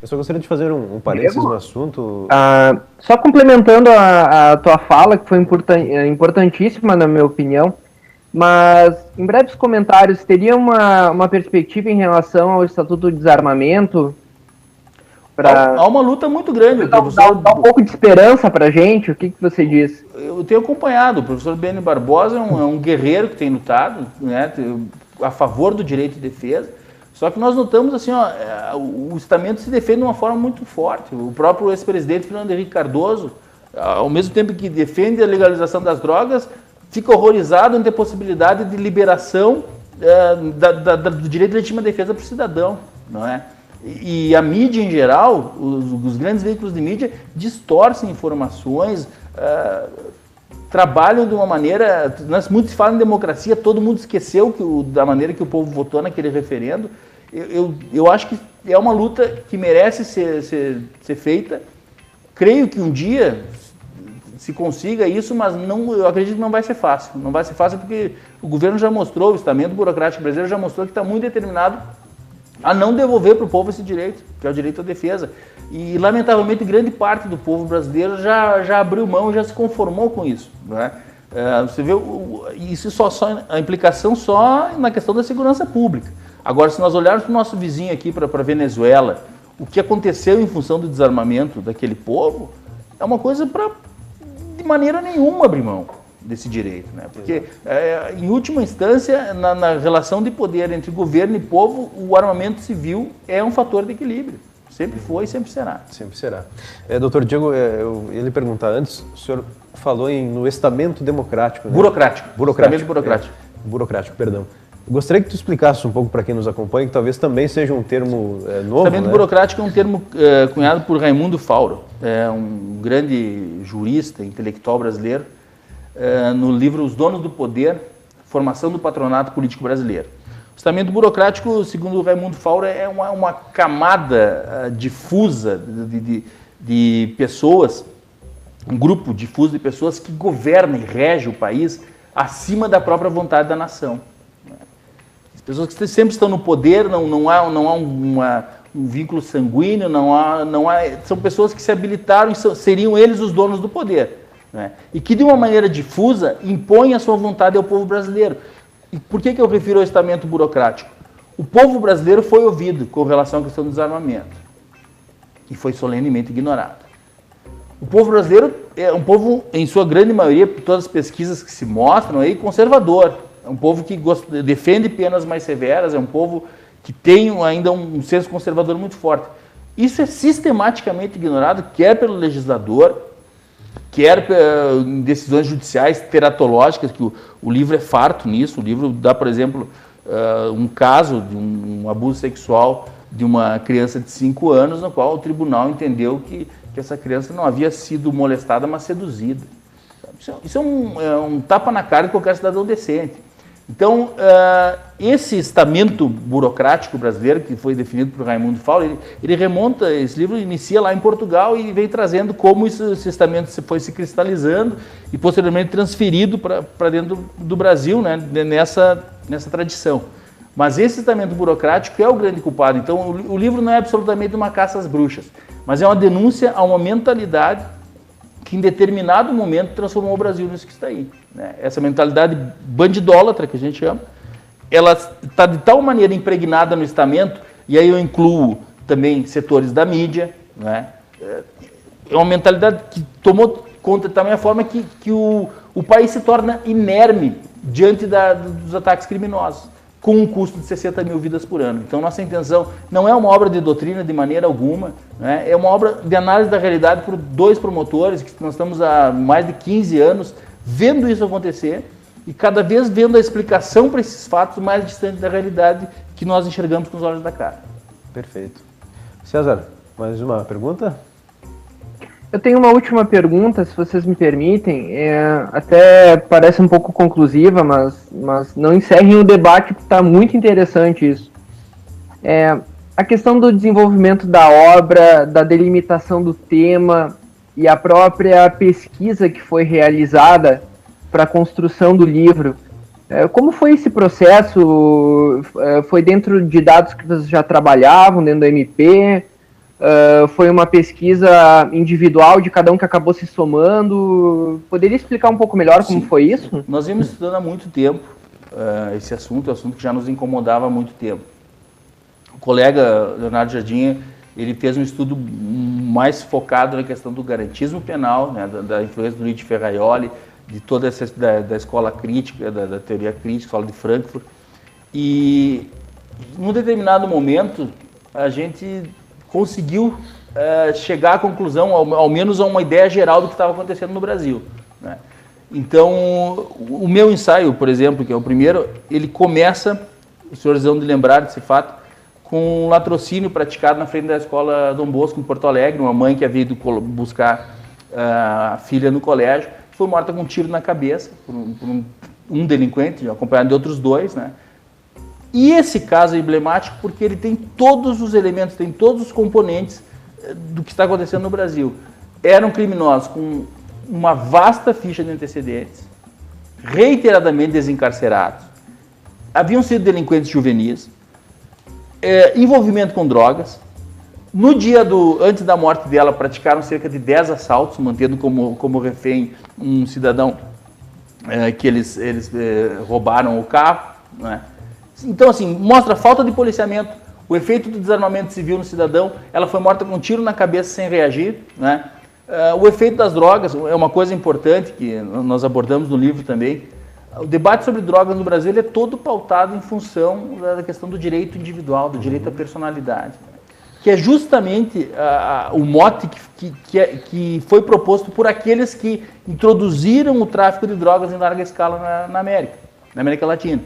Eu só gostaria de fazer um parênteses no assunto. Só complementando a tua fala, que foi importantíssima, na minha opinião, mas, em breves comentários, teria uma perspectiva em relação ao Estatuto de Desarmamento? Há uma luta muito grande. Dá um pouco de esperança para a gente? O que você diz? Eu tenho acompanhado. O professor Beni Barbosa é um guerreiro que tem lutado, né, a favor do direito de defesa. Só que nós notamos assim, o estamento se defende de uma forma muito forte. O próprio ex-presidente Fernando Henrique Cardoso, ao mesmo tempo que defende a legalização das drogas, fica horrorizado em ter possibilidade de liberação do direito de legítima defesa para o cidadão, não é? E a mídia em geral, os grandes veículos de mídia distorcem informações, trabalham de uma maneira... Muito se fala em democracia, todo mundo esqueceu da maneira que o povo votou naquele referendo. Eu acho que é uma luta que merece ser feita. Creio que um dia se consiga isso, mas eu acredito que não vai ser fácil. Não vai ser fácil porque o governo já mostrou, o estamento burocrático brasileiro já mostrou que está muito determinado a não devolver para o povo esse direito, que é o direito à defesa. E, lamentavelmente, grande parte do povo brasileiro já abriu mão, já se conformou com isso. Né? Você vê isso a implicação só na questão da segurança pública. Agora, se nós olharmos para o nosso vizinho aqui, para a Venezuela, o que aconteceu em função do desarmamento daquele povo, é uma coisa para, de maneira nenhuma, abrir mão desse direito, né? Porque, em última instância, na relação de poder entre governo e povo, o armamento civil é um fator de equilíbrio. Sempre foi e sempre será. Sempre será. Doutor Diego, eu ia lhe perguntar antes, o senhor falou no estamento democrático, né? Burocrático. Burocrático. Burocrático. Burocrático, perdão. Gostaria que tu explicasse um pouco para quem nos acompanha, que talvez também seja um termo novo. Estamento burocrático é um termo cunhado por Raimundo Fauro, um grande jurista, intelectual brasileiro, no livro Os Donos do Poder, Formação do Patronato Político Brasileiro. O estamento burocrático, segundo Raimundo Fauro, é uma camada difusa de pessoas, um grupo difuso de pessoas que governa e rege o país acima da própria vontade da nação. As pessoas que sempre estão no poder, não há um vínculo sanguíneo, são pessoas que se habilitaram e seriam eles os donos do poder. Né? E que, de uma maneira difusa, impõem a sua vontade ao povo brasileiro. E por que eu refiro ao estamento burocrático? O povo brasileiro foi ouvido com relação à questão do desarmamento e foi solenemente ignorado. O povo brasileiro é um povo, em sua grande maioria, por todas as pesquisas que se mostram, aí, conservador. É um povo que defende penas mais severas, é um povo que tem ainda um senso conservador muito forte. Isso é sistematicamente ignorado, quer pelo legislador, quer em decisões judiciais teratológicas, que o livro é farto nisso. O livro dá, por exemplo, um caso de um abuso sexual de uma criança de 5 anos, no qual o tribunal entendeu que essa criança não havia sido molestada, mas seduzida. Isso é um tapa na cara de qualquer cidadão decente. Então, esse estamento burocrático brasileiro, que foi definido por Raimundo Fauro, ele remonta, esse livro inicia lá em Portugal e vem trazendo como esse estamento foi se cristalizando e posteriormente transferido para dentro do Brasil, né, nessa tradição. Mas esse estamento burocrático é o grande culpado. Então, o livro não é absolutamente uma caça às bruxas, mas é uma denúncia a uma mentalidade que em determinado momento transformou o Brasil nisso que está aí. Né? Essa mentalidade bandidólatra, que a gente chama, ela está de tal maneira impregnada no estamento, e aí eu incluo também setores da mídia, né? É uma mentalidade que tomou conta de tamanha forma que o país se torna inerme diante dos ataques criminosos, com um custo de 60 mil vidas por ano. Então, nossa intenção não é uma obra de doutrina de maneira alguma, né? É uma obra de análise da realidade por 2 promotores, que nós estamos há mais de 15 anos vendo isso acontecer e cada vez vendo a explicação para esses fatos mais distante da realidade que nós enxergamos com os olhos da cara. Perfeito. César, mais uma pergunta? Eu tenho uma última pergunta, se vocês me permitem. Até parece um pouco conclusiva, mas não encerrem o debate, porque está muito interessante isso. A questão do desenvolvimento da obra, da delimitação do tema e a própria pesquisa que foi realizada para a construção do livro. Como foi esse processo? Foi dentro de dados que vocês já trabalhavam, dentro do MP? Foi uma pesquisa individual de cada um que acabou se somando? Poderia explicar um pouco melhor como foi isso? Nós vimos estudando há muito tempo esse assunto, é um assunto que já nos incomodava há muito tempo. O colega Leonardo Jardim, ele fez um estudo mais focado na questão do garantismo penal, né, da influência do Nietzsche Ferraioli, de toda essa da escola crítica, da teoria crítica, escola de Frankfurt. E num determinado momento a gente conseguiu chegar à conclusão, ao menos a uma ideia geral do que estava acontecendo no Brasil, né? Então, o meu ensaio, por exemplo, que é o primeiro, ele começa, os senhores vão de lembrar desse fato, com um latrocínio praticado na frente da escola Dom Bosco, em Porto Alegre, uma mãe que havia ido buscar a filha no colégio, foi morta com um tiro na cabeça por um delinquente, acompanhado de outros 2, né? E esse caso é emblemático porque ele tem todos os elementos, tem todos os componentes do que está acontecendo no Brasil. Eram criminosos com uma vasta ficha de antecedentes, reiteradamente desencarcerados, haviam sido delinquentes juvenis, envolvimento com drogas. No dia antes da morte dela, praticaram cerca de 10 assaltos, mantendo como refém um cidadão que eles roubaram o carro, né? Então, assim, mostra a falta de policiamento, o efeito do desarmamento civil no cidadão. Ela foi morta com um tiro na cabeça sem reagir, né? O efeito das drogas é uma coisa importante que nós abordamos no livro também. O debate sobre drogas no Brasil ele é todo pautado em função da questão do direito individual, do direito à personalidade, que é justamente o mote que foi proposto por aqueles que introduziram o tráfico de drogas em larga escala na América Latina.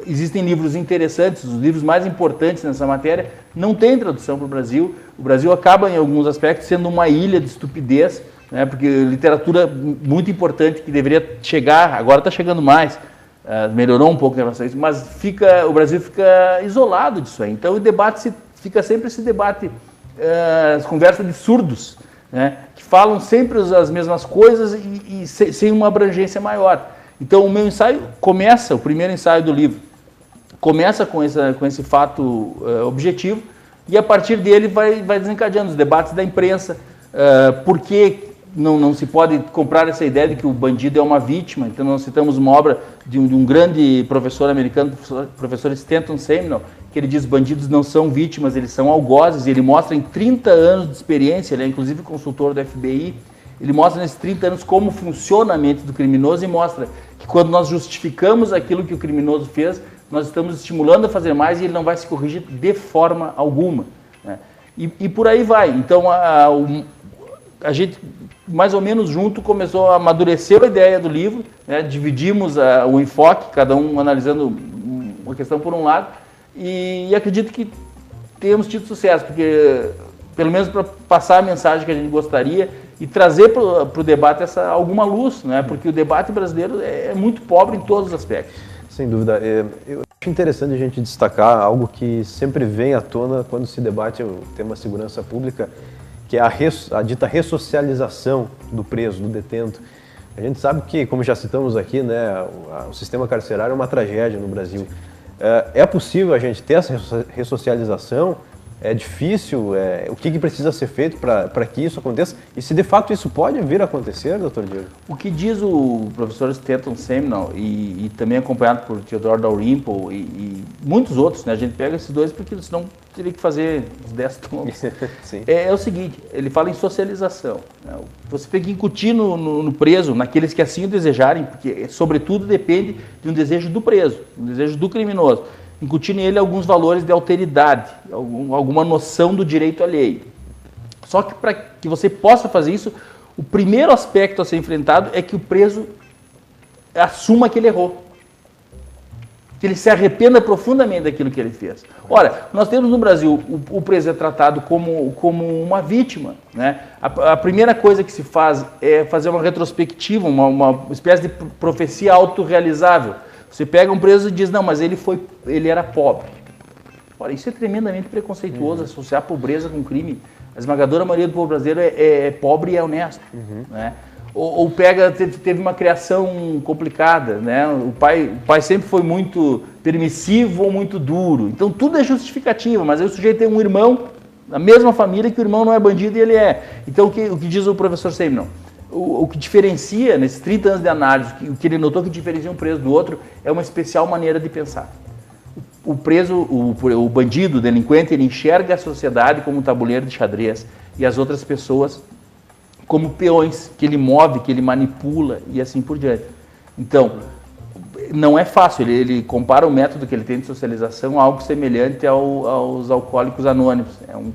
Existem livros interessantes, os livros mais importantes nessa matéria não têm tradução para o Brasil. O Brasil acaba, em alguns aspectos, sendo uma ilha de estupidez, né, porque literatura muito importante que deveria chegar, agora está chegando mais, melhorou um pouco em relação a isso, mas o Brasil fica isolado disso aí. Então o debate fica sempre esse debate, as conversas de surdos, né, que falam sempre as mesmas coisas e sem uma abrangência maior. Então o primeiro ensaio do livro, começa com esse fato objetivo e a partir dele vai desencadeando os debates da imprensa, por que não se pode comprar essa ideia de que o bandido é uma vítima. Então nós citamos uma obra de um grande professor americano, professor Stanton Seminole, que ele diz: bandidos não são vítimas, eles são algozes. Ele mostra em 30 anos de experiência, ele é inclusive consultor do FBI, ele mostra nesses 30 anos como funciona a mente do criminoso e mostra que quando nós justificamos aquilo que o criminoso fez, nós estamos estimulando a fazer mais e ele não vai se corrigir de forma alguma, né? E por aí vai. Então a gente, mais ou menos junto, começou a amadurecer a ideia do livro, né? Dividimos o enfoque, cada um analisando uma questão por um lado, e acredito que tenhamos tido sucesso, porque pelo menos para passar a mensagem que a gente gostaria e trazer para o debate alguma luz, né? Porque o debate brasileiro é muito pobre em todos os aspectos. Sem dúvida. Eu acho interessante a gente destacar algo que sempre vem à tona quando se debate o tema segurança pública, que é a dita ressocialização do preso, do detento. A gente sabe que, como já citamos aqui, né, o sistema carcerário é uma tragédia no Brasil. É possível a gente ter essa ressocialização? É difícil? O que precisa ser feito para que isso aconteça? E se de fato isso pode vir a acontecer, doutor Diego? O que diz o professor Stanton Seminole, e também acompanhado por Theodore Dalrymple e muitos outros, né? A gente pega esses dois porque senão teria que fazer uns 10 tomos. É o seguinte, ele fala em socialização, né? Você tem que incutir no preso, naqueles que assim o desejarem, porque sobretudo depende de um desejo do preso, um desejo do criminoso. Incutir nele alguns valores de alteridade, alguma noção do direito alheio. Só que para que você possa fazer isso, o primeiro aspecto a ser enfrentado é que o preso assuma que ele errou. Que ele se arrependa profundamente daquilo que ele fez. Ora, nós temos no Brasil, o preso é tratado como uma vítima, né? A primeira coisa que se faz é fazer uma retrospectiva, uma espécie de profecia autorrealizável. Você pega um preso e diz: não, mas ele era pobre. Ora, isso é tremendamente preconceituoso, associar pobreza com crime. A esmagadora maioria do povo brasileiro é pobre e é honesto, né? Ou teve uma criação complicada, né? O pai sempre foi muito permissivo ou muito duro. Então tudo é justificativa, mas aí o sujeito tem um irmão, Na mesma família que o irmão não é bandido e ele é. Então, o que diz o professor Seimon? O que diferencia, nesses 30 anos de análise, o que ele notou que diferencia um preso do outro é uma especial maneira de pensar. O preso, o bandido, o delinquente, ele enxerga a sociedade como um tabuleiro de xadrez e as outras pessoas como peões, que ele move, que ele manipula e assim por diante. Então, não é fácil, ele compara o método que ele tem de socialização a algo semelhante aos alcoólicos anônimos. É um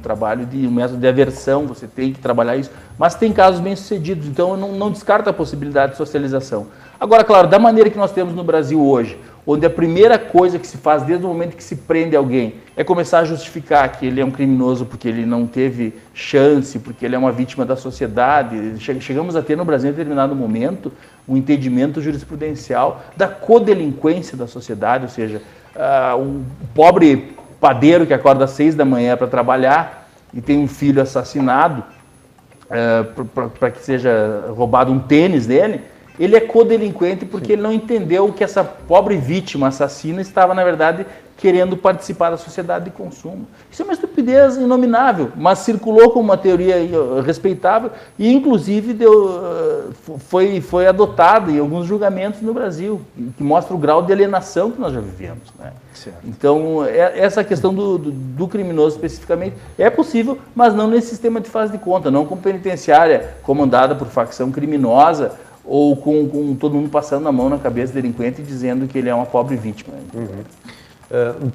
método de aversão, você tem que trabalhar isso, mas tem casos bem-sucedidos, então eu não descarto a possibilidade de socialização. Agora, claro, da maneira que nós temos no Brasil hoje, onde a primeira coisa que se faz desde o momento que se prende alguém é começar a justificar que ele é um criminoso porque ele não teve chance, porque ele é uma vítima da sociedade. Chegamos a ter no Brasil, em determinado momento, um entendimento jurisprudencial da codelinquência da sociedade, ou seja, um pobre padeiro que acorda às 6 da manhã para trabalhar e tem um filho assassinado para que seja roubado um tênis dele, ele é codelinquente porque ele não entendeu que essa pobre vítima assassina estava, na verdade, querendo participar da sociedade de consumo. Isso é uma estupidez inominável, mas circulou como uma teoria respeitável e, inclusive, foi adotada em alguns julgamentos no Brasil, que mostra o grau de alienação que nós já vivemos, né? Então, essa questão do criminoso especificamente é possível, mas não nesse sistema de faz de conta, não com penitenciária comandada por facção criminosa, ou com todo mundo passando a mão na cabeça do delinquente e dizendo que ele é uma pobre vítima.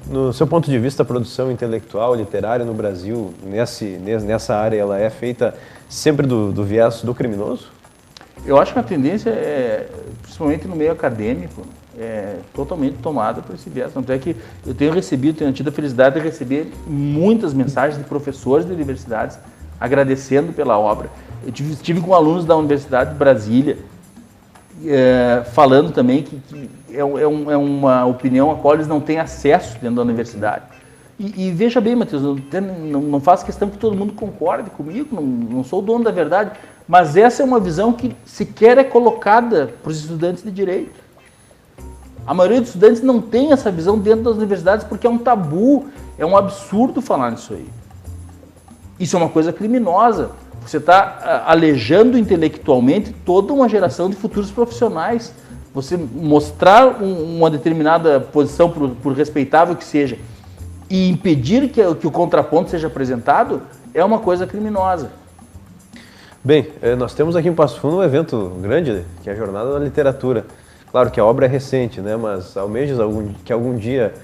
No seu ponto de vista, a produção intelectual, literária no Brasil, nessa área, ela é feita sempre do viés do criminoso? Eu acho que a tendência, principalmente no meio acadêmico, é totalmente tomada por esse viés. Tanto é que eu tenho tido a felicidade de receber muitas mensagens de professores de universidades agradecendo pela obra. Eu estive com alunos da Universidade de Brasília, falando também que é uma opinião a qual eles não têm acesso dentro da universidade. E veja bem, Matheus, não faço questão que todo mundo concorde comigo, não sou o dono da verdade, mas essa é uma visão que sequer é colocada para os estudantes de direito. A maioria dos estudantes não tem essa visão dentro das universidades porque é um tabu, é um absurdo falar nisso aí. Isso é uma coisa criminosa. Você está alejando intelectualmente toda uma geração de futuros profissionais. Você mostrar uma determinada posição, por respeitável que seja, e impedir que o contraponto seja apresentado, é uma coisa criminosa. Bem, nós temos aqui em Passo Fundo um evento grande, que é a Jornada da Literatura. Claro que a obra é recente, né? Mas almejas que algum dia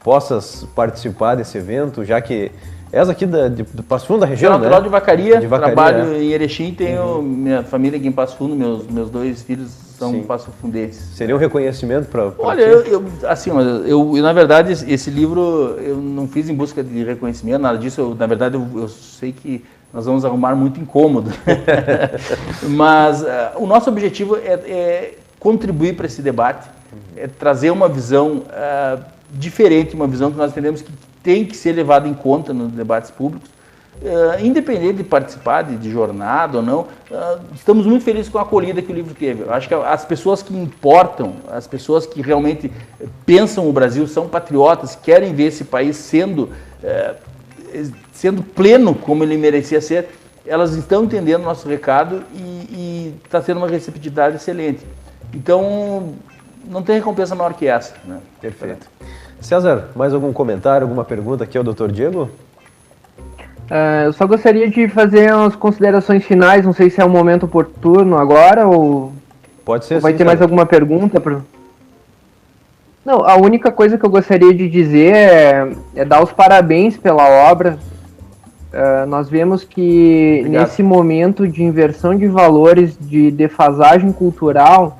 possas participar desse evento, já que és aqui do Passo Fundo, da região, né? Natural de Vacaria, trabalho em Erechim, tenho minha família aqui em Passo Fundo, meus 2 filhos são passofundenses. Seria um reconhecimento para Olha, na verdade, esse livro eu não fiz em busca de reconhecimento, nada disso, na verdade eu sei que nós vamos arrumar muito incômodo. Mas o nosso objetivo é contribuir para esse debate, é trazer uma visão diferente, uma visão que nós entendemos que tem que ser levada em conta nos debates públicos, independente de participar de jornada ou não. Estamos muito felizes com a acolhida que o livro teve. Eu acho que as pessoas que importam, as pessoas que realmente pensam o Brasil, são patriotas, querem ver esse país sendo pleno como ele merecia ser, elas estão entendendo o nosso recado e está tendo uma receptividade excelente. Então, não tem recompensa maior que essa, né? Perfeito. César, mais algum comentário, alguma pergunta aqui ao Dr. Diego? Eu só gostaria de fazer umas considerações finais, não sei se é um momento oportuno agora ou... Pode ser, vai sim, ter mais alguma pergunta? Não, a única coisa que eu gostaria de dizer é dar os parabéns pela obra. Nós vemos que nesse momento de inversão de valores, de defasagem cultural,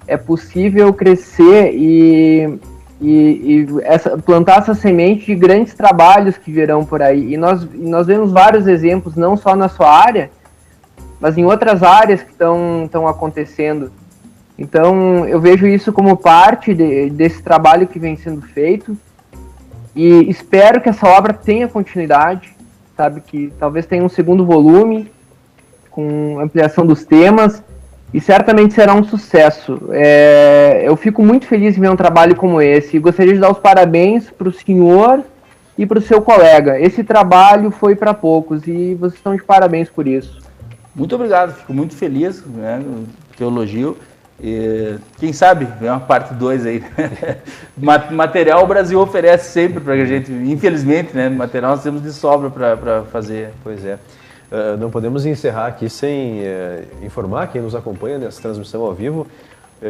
é possível crescer e plantar essa semente de grandes trabalhos que virão por aí. E nós vemos vários exemplos, não só na sua área, mas em outras áreas que estão acontecendo. Então, eu vejo isso como parte desse trabalho que vem sendo feito e espero que essa obra tenha continuidade, sabe, que talvez tenha um segundo volume com ampliação dos temas e certamente será um sucesso. Eu fico muito feliz em ver um trabalho como esse e gostaria de dar os parabéns para o senhor e para o seu colega. Esse trabalho foi para poucos e vocês estão de parabéns por isso. Muito obrigado, fico muito feliz, né, com o teu elogio. E, quem sabe, vem uma parte 2 aí. Material o Brasil oferece sempre para a gente, infelizmente, né, material nós temos de sobra para fazer. Pois é. Não podemos encerrar aqui sem informar quem nos acompanha nessa transmissão ao vivo.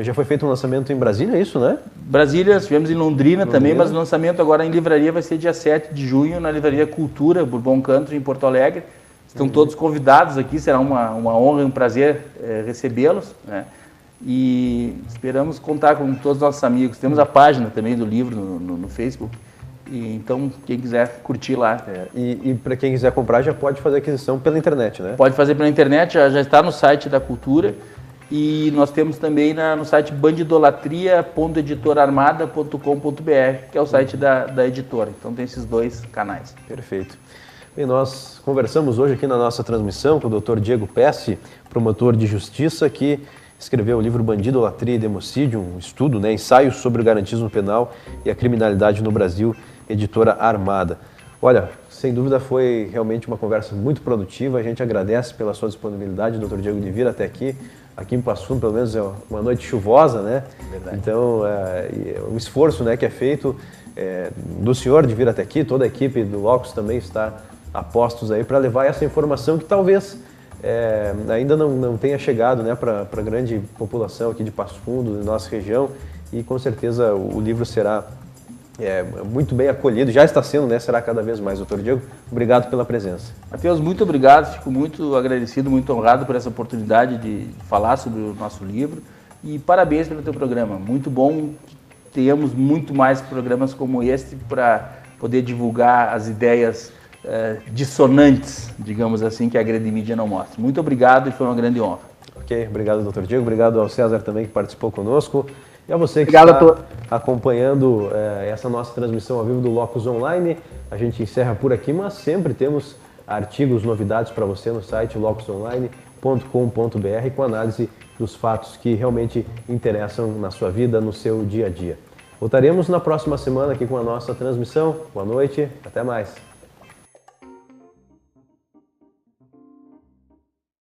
Já foi feito um lançamento em Brasília, é isso, né? Brasília, tivemos em Londrina também, mas o lançamento agora em livraria vai ser dia 7 de junho, na Livraria Cultura, Bourbon Country, em Porto Alegre. Estão todos convidados aqui, será uma honra e um prazer recebê-los, né? E esperamos contar com todos os nossos amigos. Temos a página também do livro no Facebook, e então quem quiser curtir lá. E para quem quiser comprar já pode fazer aquisição pela internet, né? Pode fazer pela internet, já está no site da Cultura. E nós temos também no site bandidolatria.editorarmada.com.br, que é o site da editora. Então tem esses 2 canais. Perfeito. Bem, nós conversamos hoje aqui na nossa transmissão com o Dr. Diego Pesce, promotor de justiça, que escreveu o livro Bandidolatria e Democídio, um estudo, né, ensaio sobre o garantismo penal e a criminalidade no Brasil, editora Armada. Olha, sem dúvida foi realmente uma conversa muito produtiva, a gente agradece pela sua disponibilidade, Dr. Diego, de vir até aqui. Aqui em Passo Fundo, pelo menos, é uma noite chuvosa, né? Verdade. Então, o esforço, né, que é feito do senhor de vir até aqui, toda a equipe do Locus também está a postos aí para levar essa informação que talvez ainda não tenha chegado, né, para a grande população aqui de Passo Fundo, da nossa região, e com certeza o livro será muito bem acolhido, já está sendo, né? Será cada vez mais. Doutor Diego, obrigado pela presença. Matheus, muito obrigado, fico muito agradecido, muito honrado por essa oportunidade de falar sobre o nosso livro e parabéns pelo teu programa, muito bom que tenhamos muito mais programas como este para poder divulgar as ideias dissonantes, digamos assim, que a grande mídia não mostra. Muito obrigado e foi uma grande honra. Ok, obrigado, doutor Diego, obrigado ao César também que participou conosco. E a você que Obrigado está acompanhando essa nossa transmissão ao vivo do Locus Online, a gente encerra por aqui, mas sempre temos artigos, novidades para você no site locusonline.com.br com análise dos fatos que realmente interessam na sua vida, no seu dia a dia. Voltaremos na próxima semana aqui com a nossa transmissão. Boa noite, até mais.